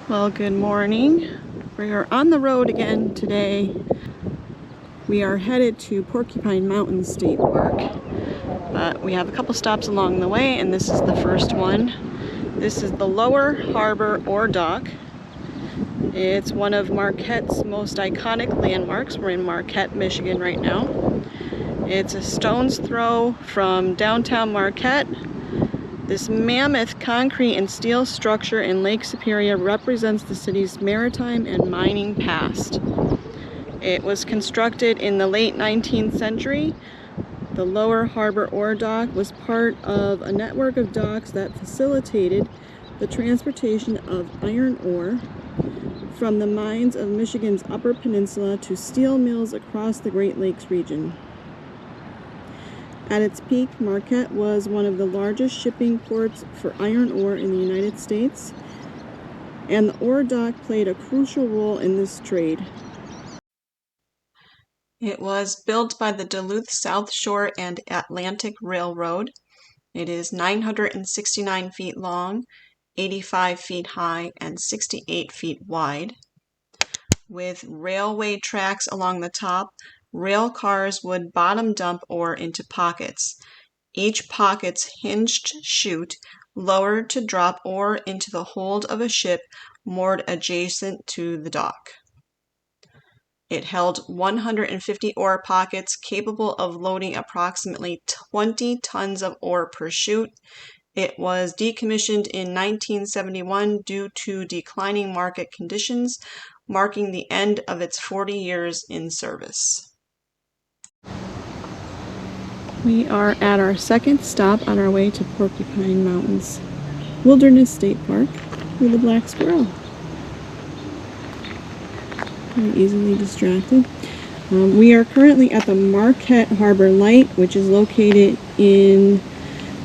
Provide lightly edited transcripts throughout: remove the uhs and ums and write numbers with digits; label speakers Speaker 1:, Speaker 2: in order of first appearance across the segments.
Speaker 1: Well, good morning. We are on the road again today. We are headed to Porcupine Mountains State Park, but we have a couple stops along the way, and this is the first one. This is the Lower Harbor Ore Dock. It's one of Marquette's most iconic landmarks. We're in Marquette, Michigan right now. It's a stone's throw from downtown Marquette. This mammoth concrete and steel structure in Lake Superior represents the city's maritime and mining past. It was constructed in the late 19th century. The Lower Harbor Ore Dock was part of a network of docks that facilitated the transportation of iron ore from the mines of Michigan's Upper Peninsula to steel mills across the Great Lakes region. At its peak, Marquette was one of the largest shipping ports for iron ore in the United States, and the ore dock played a crucial role in this trade. It was built by the Duluth South Shore and Atlantic Railroad. It is 969 feet long, 85 feet high, and 68 feet wide. With railway tracks along the top, rail cars would bottom dump ore into pockets. Each pocket's hinged chute lowered to drop ore into the hold of a ship moored adjacent to the dock. It held 150 ore pockets capable of loading approximately 20 tons of ore per chute. It was decommissioned in 1971 due to declining market conditions, marking the end of its 40 years in service. We are at our second stop on our way to Porcupine Mountains Wilderness State Park with a black squirrel. Very easily distracted. We are currently at the Marquette Harbor Light, which is located in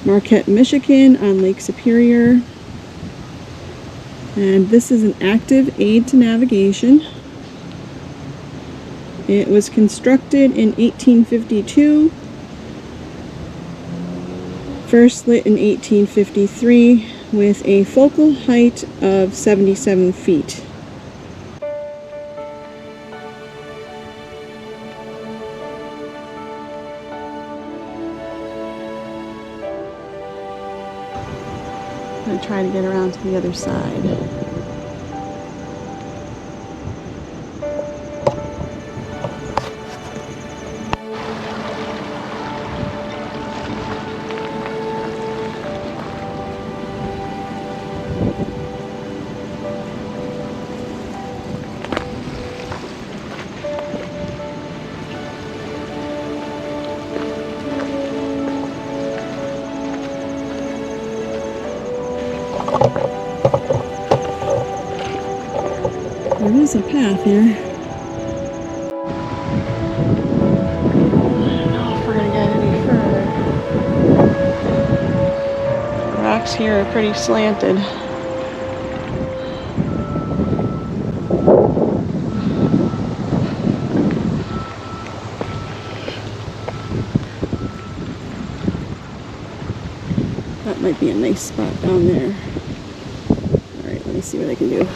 Speaker 1: Marquette, Michigan on Lake Superior. And this is an active aid to navigation. It was constructed in 1852. First lit in 1853 with a focal height of 77 feet. I'm going to try to get around to the other side. There is a path here. I don't know if we're going to get any further. The rocks here are pretty slanted. That might be a nice spot down there. Alright, let me see what I can do.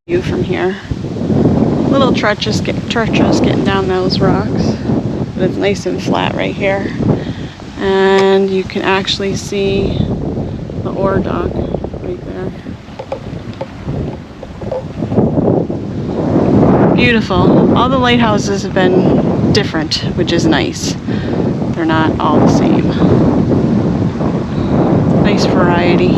Speaker 1: View from here. A little treacherous getting down those rocks, but it's nice and flat right here. And you can actually see the ore dock right there. Beautiful. All the lighthouses have been different, which is nice. They're not all the same. Nice variety.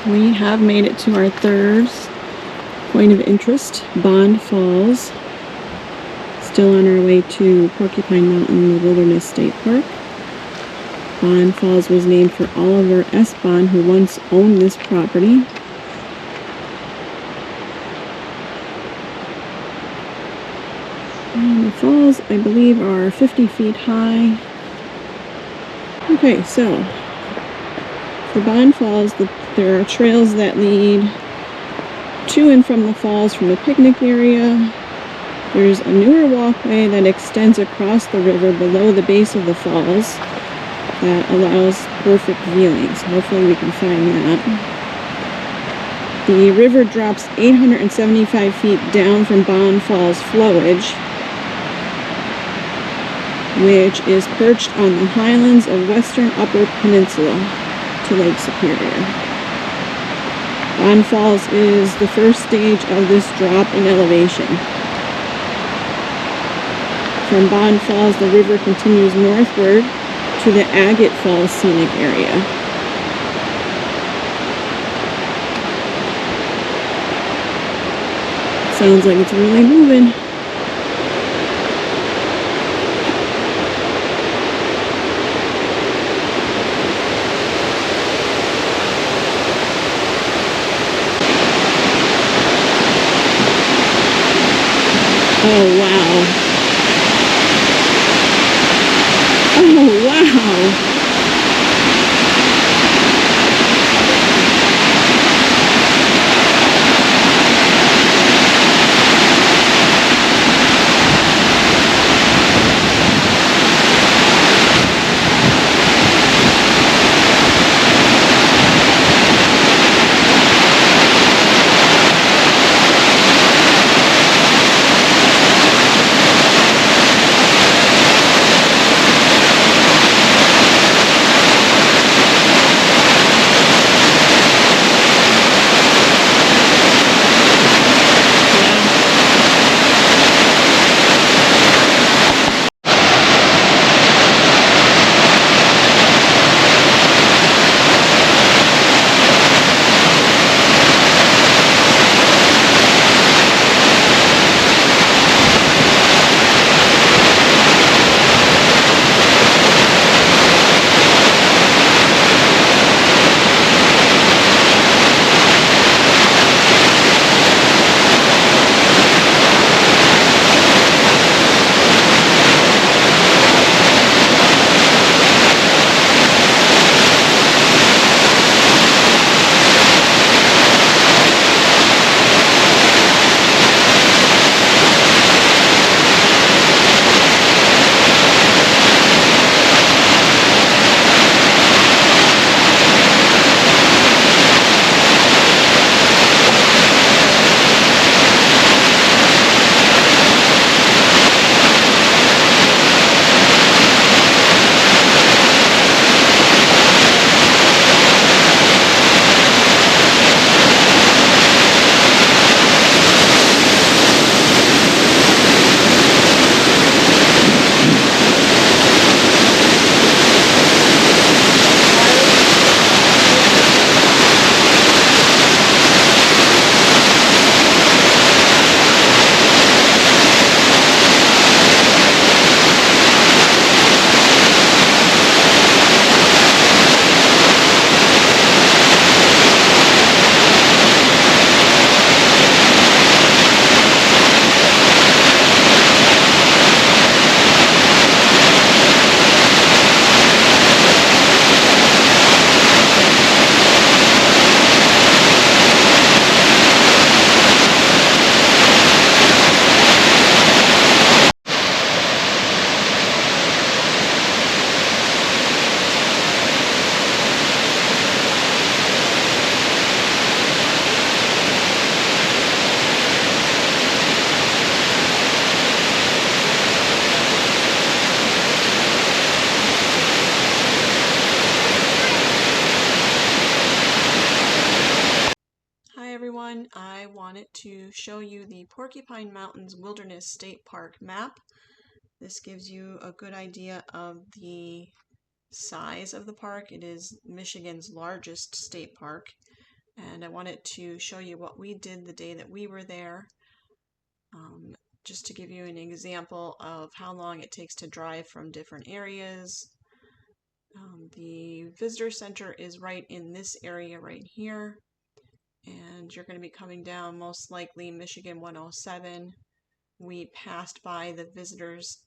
Speaker 1: We have made it to our third point of interest, Bond Falls. Still on our way to Porcupine Mountain Wilderness State Park. Bond Falls was named for Oliver S. Bond, who once owned this property. And the falls, I believe, are 50 feet high. Okay, so for Bond Falls, there are trails that lead to and from the falls from the picnic area. There's a newer walkway that extends across the river below the base of the falls. that allows perfect viewing, so hopefully we can find that. The river drops 875 feet down from Bond Falls flowage, which is perched on the highlands of western Upper Peninsula to Lake Superior. Bond Falls is the first stage of this drop in elevation. From Bond Falls, the river continues northward to the Agate Falls scenic area. Sounds like it's really moving. Oh, wow. Oh, wow. I wanted to show you the Porcupine Mountains Wilderness State Park map. This gives you a good idea of the size of the park. It is Michigan's largest state park, and I wanted to show you what we did the day that we were there, just to give you an example of how long it takes to drive from different areas. The visitor center is right in this area right here, and you're going to be coming down most likely Michigan 107. We passed by the visitors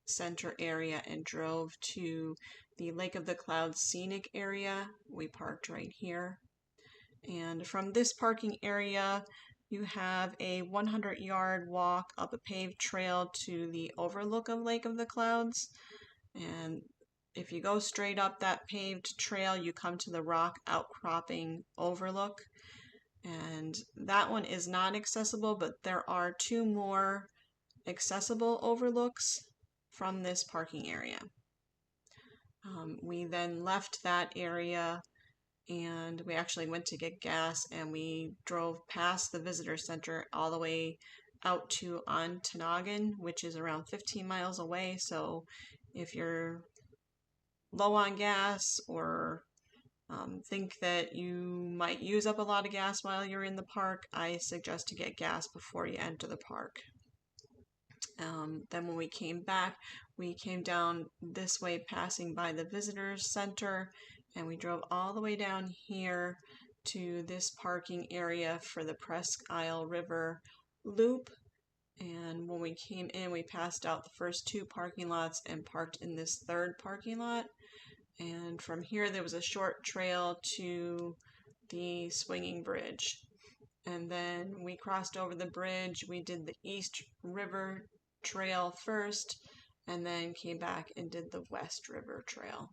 Speaker 1: center area and drove to the Lake of the Clouds scenic area. We parked right here, and from this parking area you have a 100-yard walk up a paved trail to the overlook of Lake of the Clouds, and if you go straight up that paved trail, you come to the rock outcropping overlook. And that one is not accessible, but there are 2 more accessible overlooks from this parking area. We then left that area and we actually went to get gas, and we drove past the visitor center all the way out to Ontonagon, which is around 15 miles away. So if you're low on gas or think that you might use up a lot of gas while you're in the park, I suggest to get gas before you enter the park. Then when we came back, we came down this way passing by the visitors center, and we drove all the way down here to this parking area for the Presque Isle River loop. And when we came in, we passed out the first 2 parking lots and parked in this 3rd parking lot. And from here there was a short trail to the swinging bridge. And then we crossed over the bridge. We did the East River Trail first, and then came back and did the West River Trail.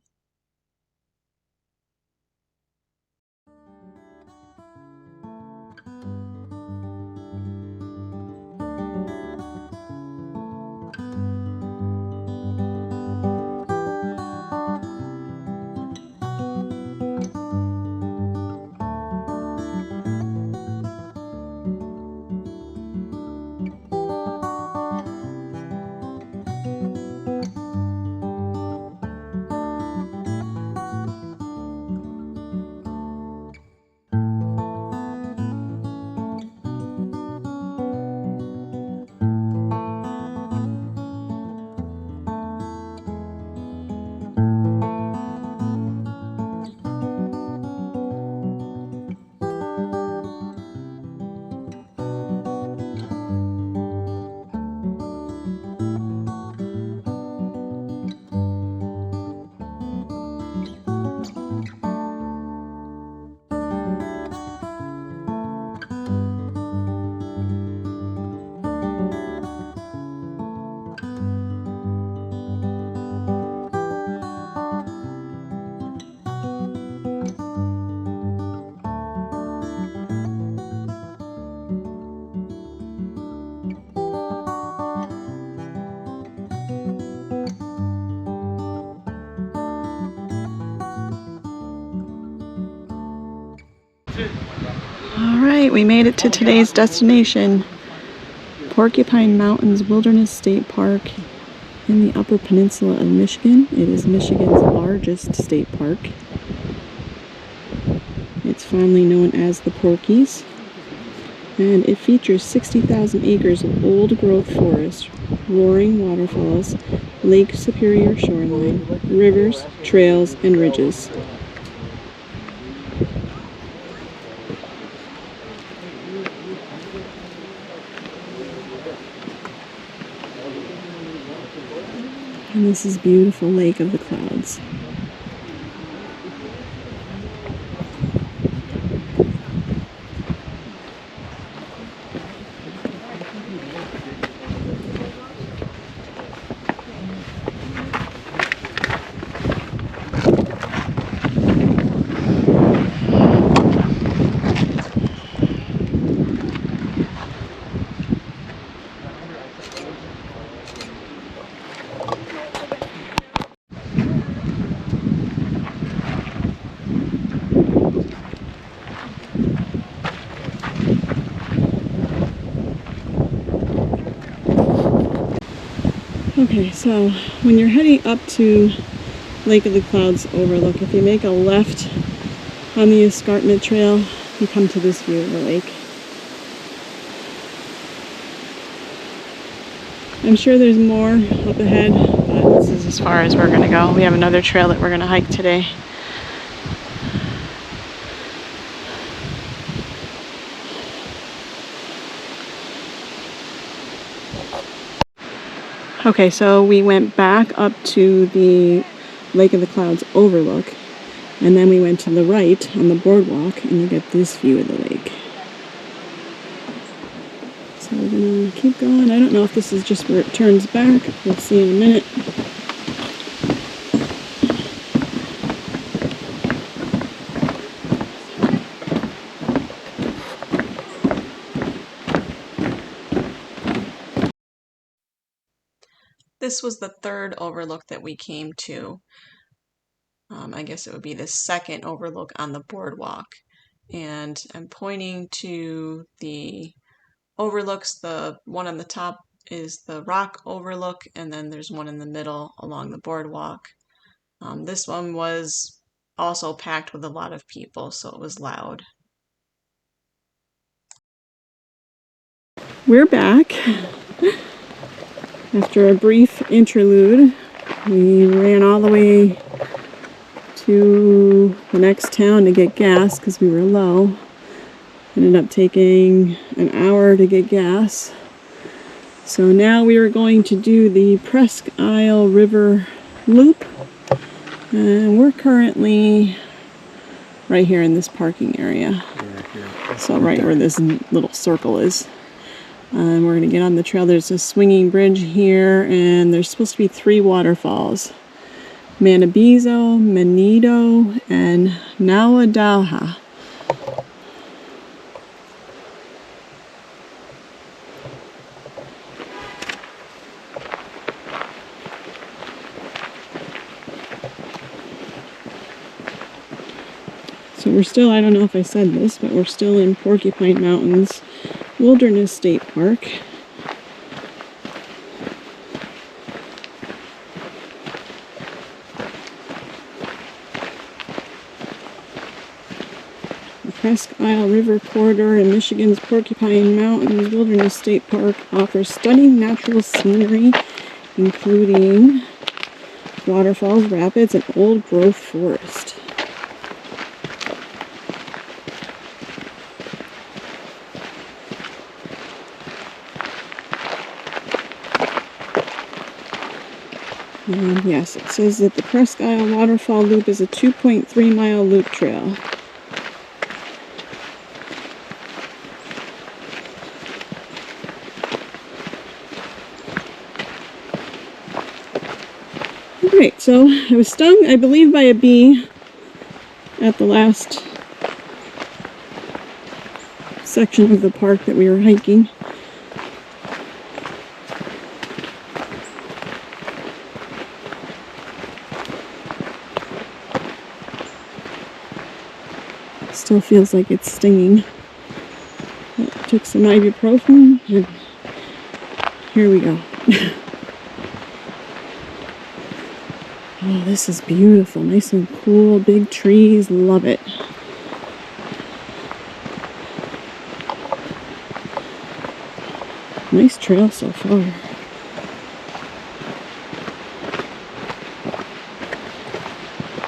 Speaker 1: Alright, we made it to today's destination, Porcupine Mountains Wilderness State Park in the Upper Peninsula of Michigan. It is Michigan's largest state park. It's fondly known as the Porkies, and it features 60,000 acres of old-growth forest, roaring waterfalls, Lake Superior shoreline, rivers, trails, and ridges. And this is beautiful Lake of the Clouds. Okay, so when you're heading up to Lake of the Clouds overlook, if you make a left on the escarpment trail, you come to this view of the lake. I'm sure there's more up ahead, but this is as far as we're going to go. We have another trail that we're going to hike today. Okay, so we went back up to the Lake of the Clouds overlook, and then we went to the right on the boardwalk, and you get this view of the lake. So we're gonna keep going. I don't know if this is just where it turns back. We'll see in a minute. this was the third overlook that we came to. I guess it would be the second overlook on the boardwalk. And I'm pointing to the overlooks. The one on the top is the rock overlook, and then there's one in the middle along the boardwalk. This one was also packed with a lot of people, so it was loud. We're back. After a brief interlude, we ran all the way to the next town to get gas because we were low. Ended up taking an hour to get gas. So now we are going to do the Presque Isle River loop. And we're currently right here in this parking area. So right where this little circle is. And we're going to get on the trail. There's a swinging bridge here, and there's supposed to be 3 waterfalls. Manabizo, Manido, and Nawadaha. So we're still, I don't know if I said this, but we're still in Porcupine Mountains Wilderness State Park. The Presque Isle River corridor in Michigan's Porcupine Mountains Wilderness State Park offers stunning natural scenery, including waterfalls, rapids, and old-growth forest. And yes, it says that the Presque Isle Waterfall Loop is a 2.3-mile loop trail. Alright, so I was stung, I believe, by a bee at the last section of the park that we were hiking. Still feels like it's stinging. But took some ibuprofen, and here we go. Oh, this is beautiful. Nice and cool, big trees. Love it. Nice trail so far.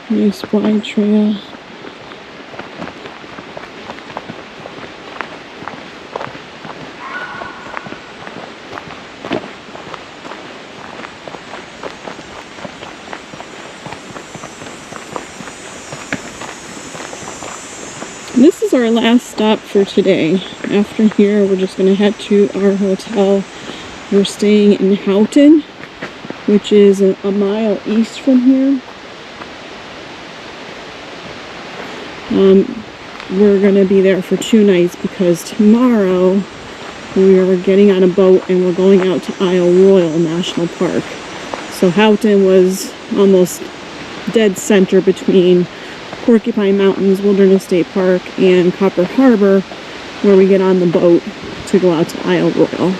Speaker 1: Nice wide trail. This is our last stop for today. After here, we're just going to head to our hotel. We're staying in Houghton, which is a mile east from here. We're going to be there for 2 nights because tomorrow we are getting on a boat and we're going out to Isle Royale National Park. So Houghton was almost dead center between Porcupine Mountains Wilderness State Park and Copper Harbor, where we get on the boat to go out to Isle Royale.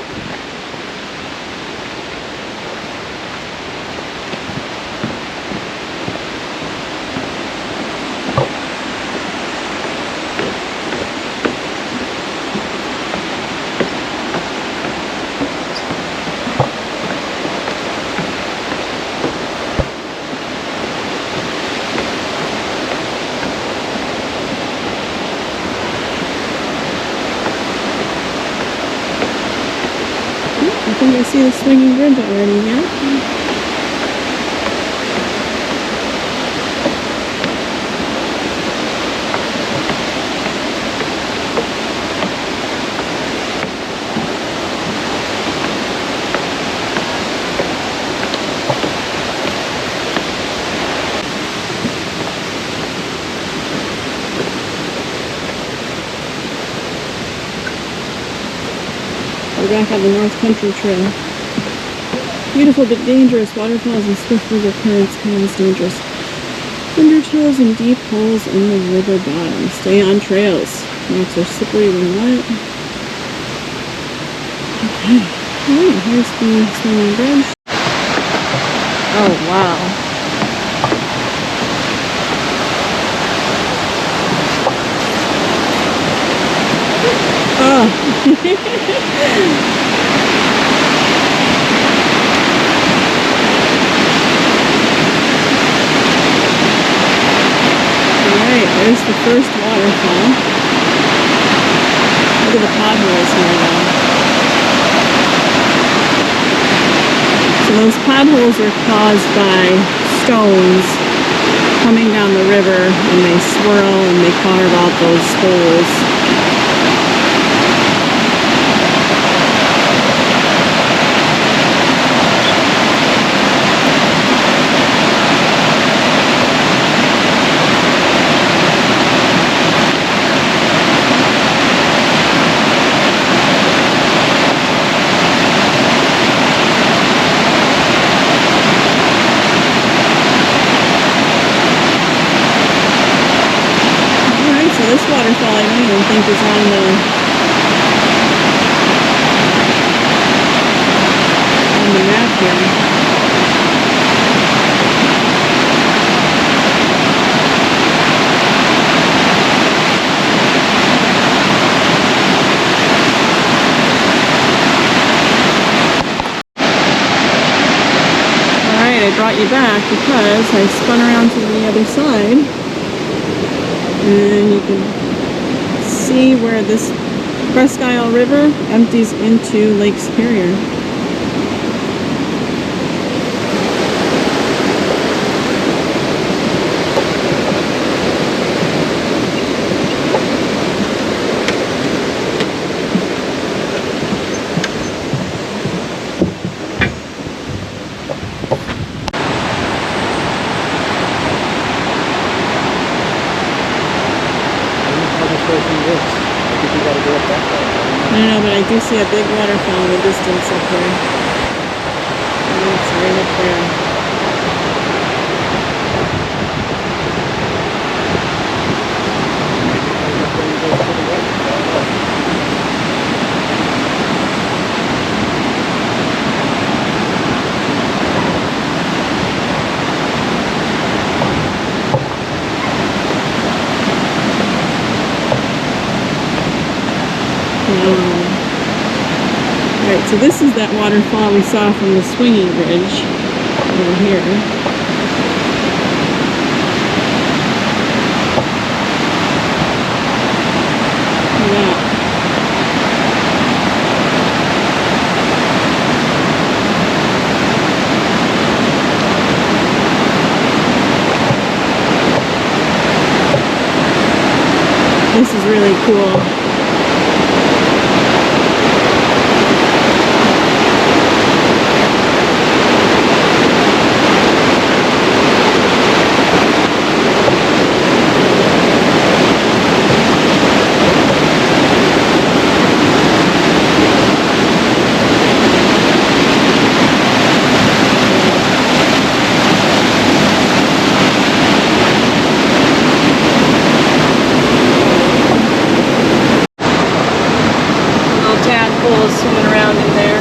Speaker 1: I think I see the swinging bridge already, yeah? We're back on the North Country Trail. Beautiful but dangerous. Waterfalls and swift river currents cause dangerous undertows and deep holes in the river bottom. Stay on trails. Rocks are slippery when wet. Okay. Alright, here's the swinging bridge. Oh, wow. Oh. Alright, there's the first waterfall. Look at the potholes here though. So those potholes are caused by stones coming down the river, and they swirl and they carve out those holes. This waterfall I don't even think is on the map here. Alright, I brought you back because I spun around to the other side. And you can see where this Presque Isle River empties into Lake Superior. I don't know, but I do see a big waterfall in the distance up there. Oh, it's right up there. Alright, so this is that waterfall we saw from the swinging bridge over here. Look at that. This is really cool. Swimming around in there.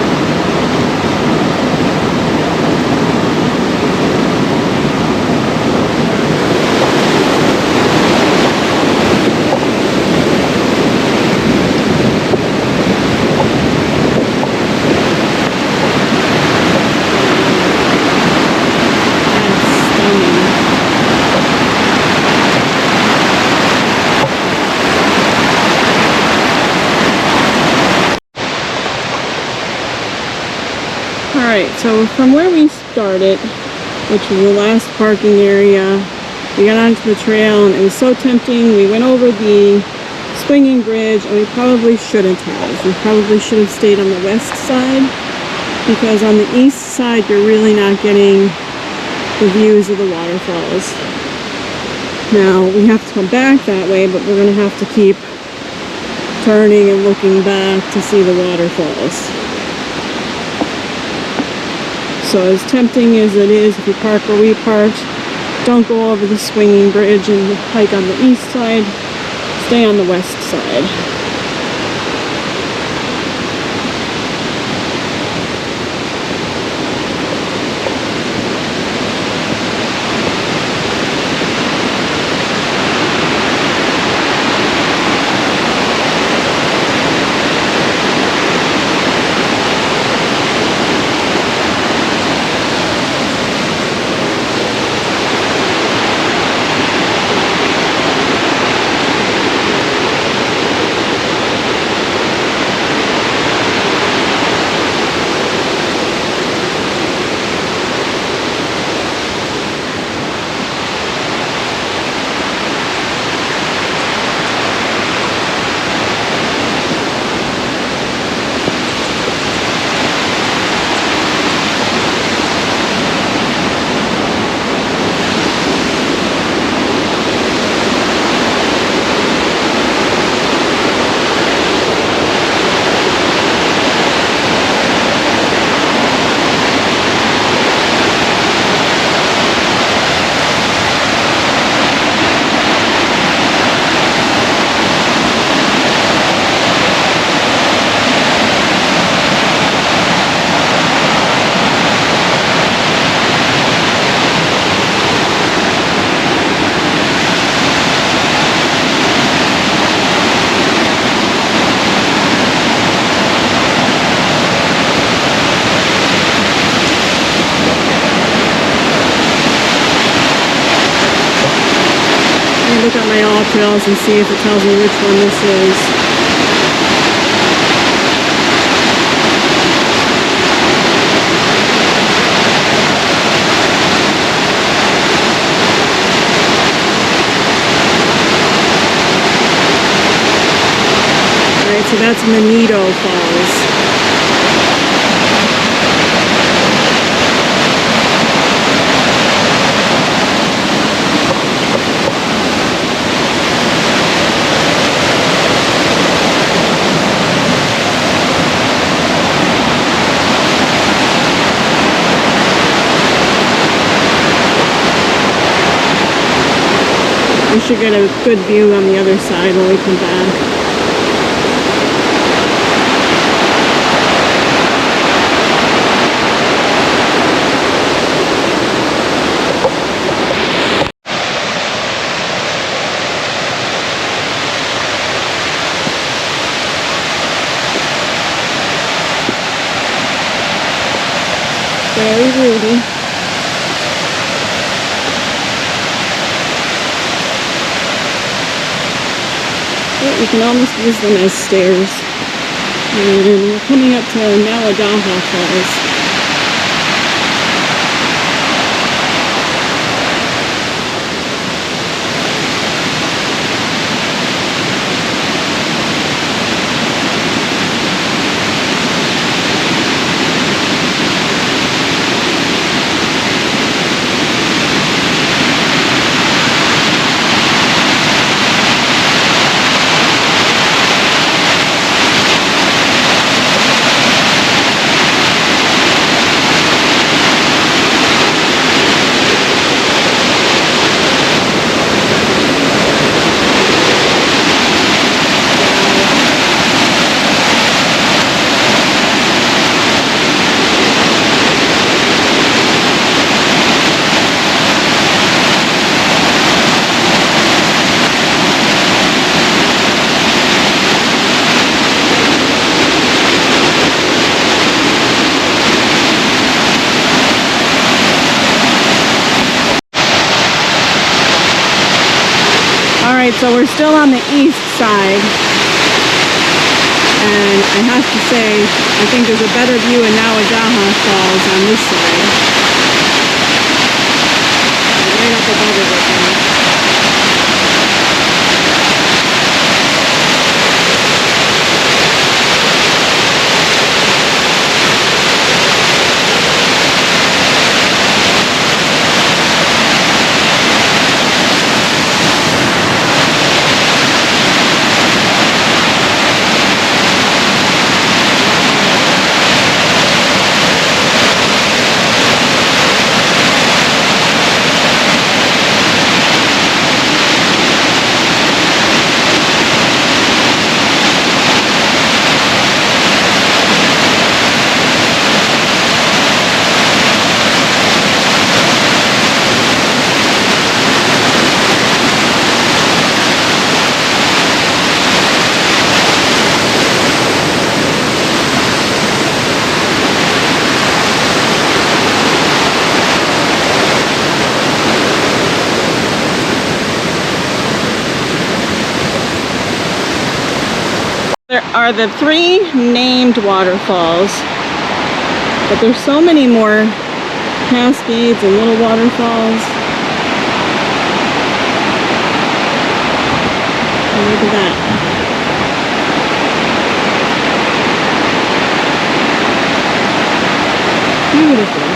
Speaker 1: Alright, so from where we started, which was the last parking area, we got onto the trail and it was so tempting. We went over the swinging bridge and we probably shouldn't have. We probably should have stayed on the west side, because on the east side you're really not getting the views of the waterfalls. Now we have to come back that way, but we're going to have to keep turning and looking back to see the waterfalls. So as tempting as it is, if you park where we parked, don't go over the swinging bridge and hike on the east side. Stay on the west side. Look at my all trails and see if it tells me which one this is. Alright, so that's Monito Falls. We should get a good view on the other side when we come back. Very rooty. You can almost use them as stairs. And we're coming up to Maladaha Falls. Alright, so we're still on the east side, and I have to say, I think there's a better view in Maladaha Falls on this side. Right up above it right now. are the 3 named waterfalls, but there's so many more cascades and little waterfalls. And look at that. Beautiful.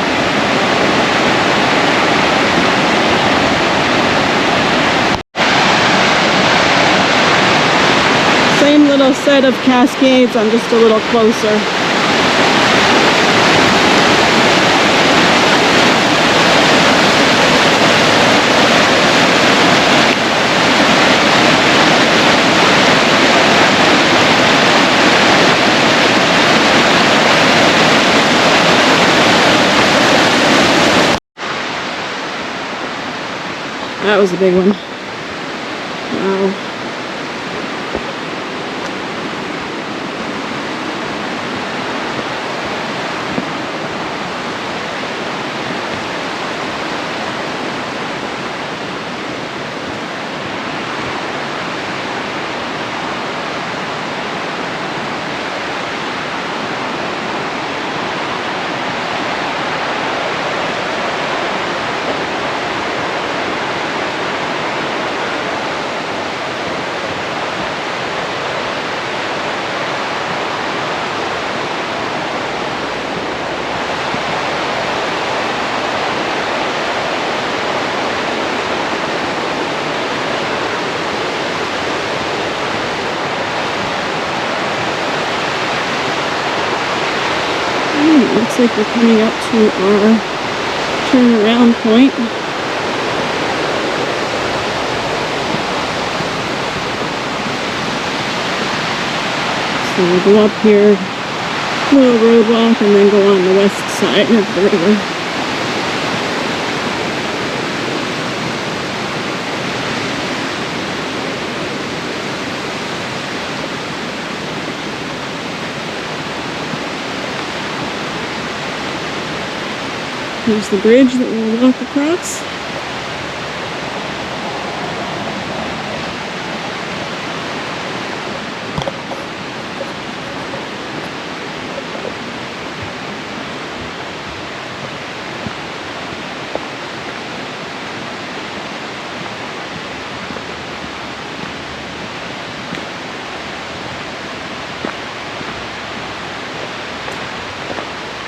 Speaker 1: Same little set of cascades, I'm just a little closer. That was a big one. Wow. Looks like we're coming up to our turnaround point. So we'll go up here, little roadwalk, and then go on the west side of the river. Here's the bridge that we'll walk across.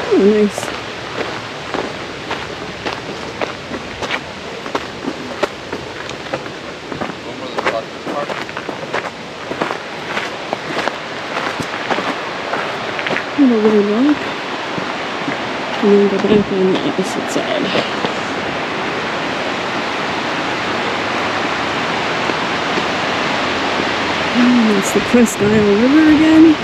Speaker 1: Oh, nice. A little walk, and then go back on the opposite side. And it's the Presque Isle River again.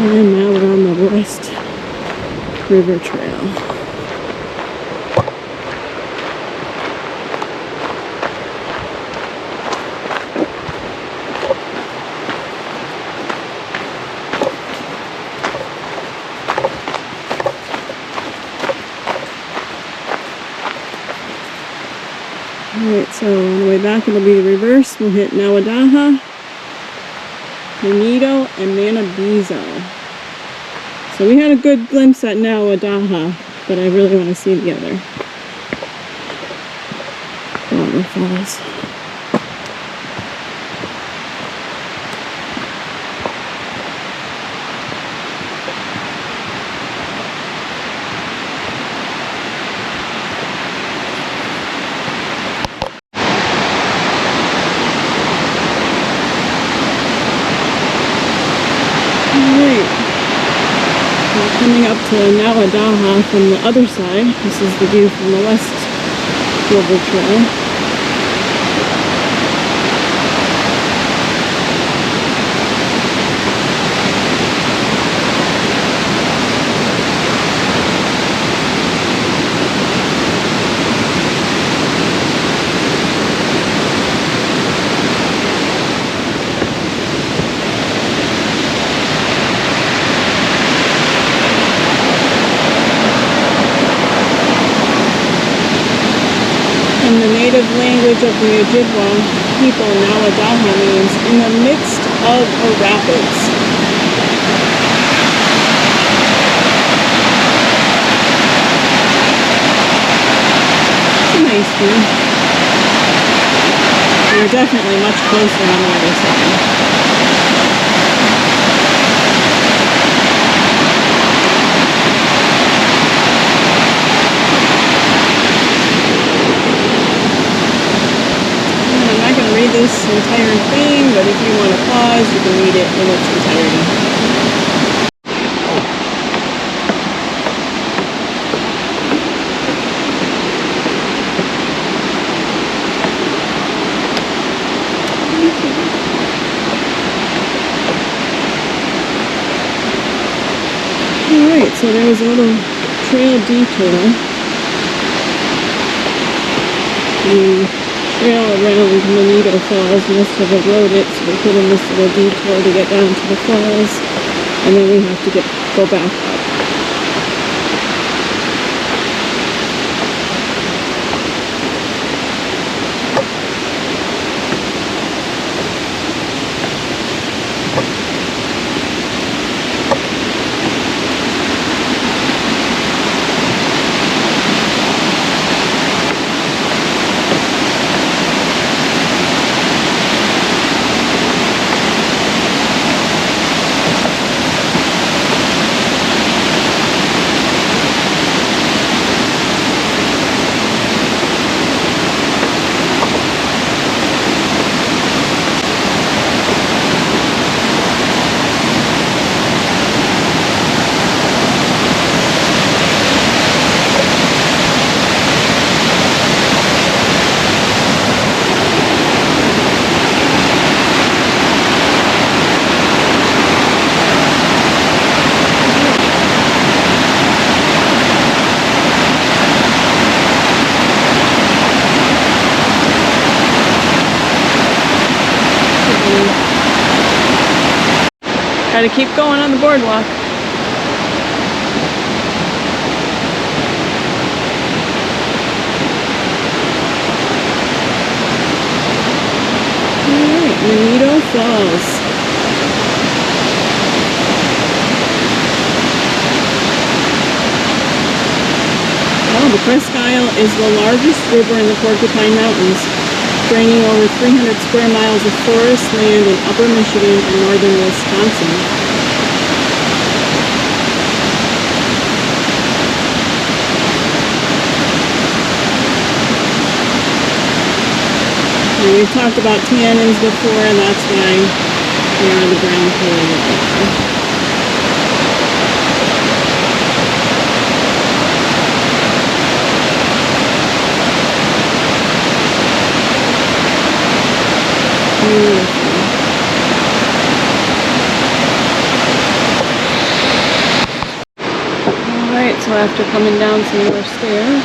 Speaker 1: And now we're on the West River Trail. Alright, so on the way back it'll be the reverse. We'll hit Nawadaha, Bonito, and Manabizo. So we had a good glimpse at Nawadaha, but I really want to see the other waterfalls. Coming up to Nawadaha from the other side. This is the view from the West River Trail. native language of the Ojibwa people, Nawadaha, means in the midst of a rapids. It's a nice view. We're definitely much closer on the other side. This entire thing, but if you want to pause, you can read it in its entirety. Alright, so there was a little trail detour. The trail around Monito Falls must have eroded it, so we put in this little detour to get down to the falls, and then we have to go back up. Gotta keep going on the boardwalk. Alright, Monito Falls. Well, the Presque Isle is the largest river in the Porcupine Mountains, draining over 300 square miles of forest land in Upper Michigan and northern Wisconsin. And we've talked about tannins before, and that's why they are the brown color. Alright, so after coming down some more stairs,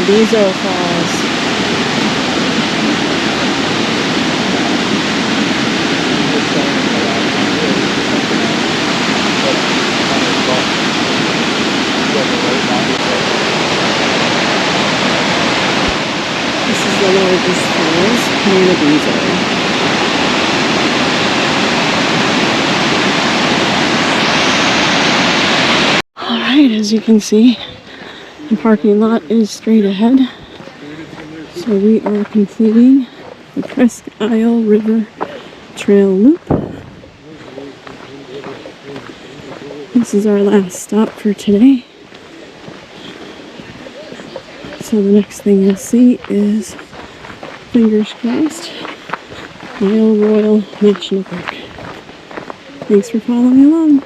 Speaker 1: these are falls. This is the largest falls, Alright, as you can see, the parking lot is straight ahead. So we are completing the Presque Isle River Trail Loop. This is our last stop for today. So the next thing you'll see is, fingers crossed, Isle Royale National Park. Thanks for following along.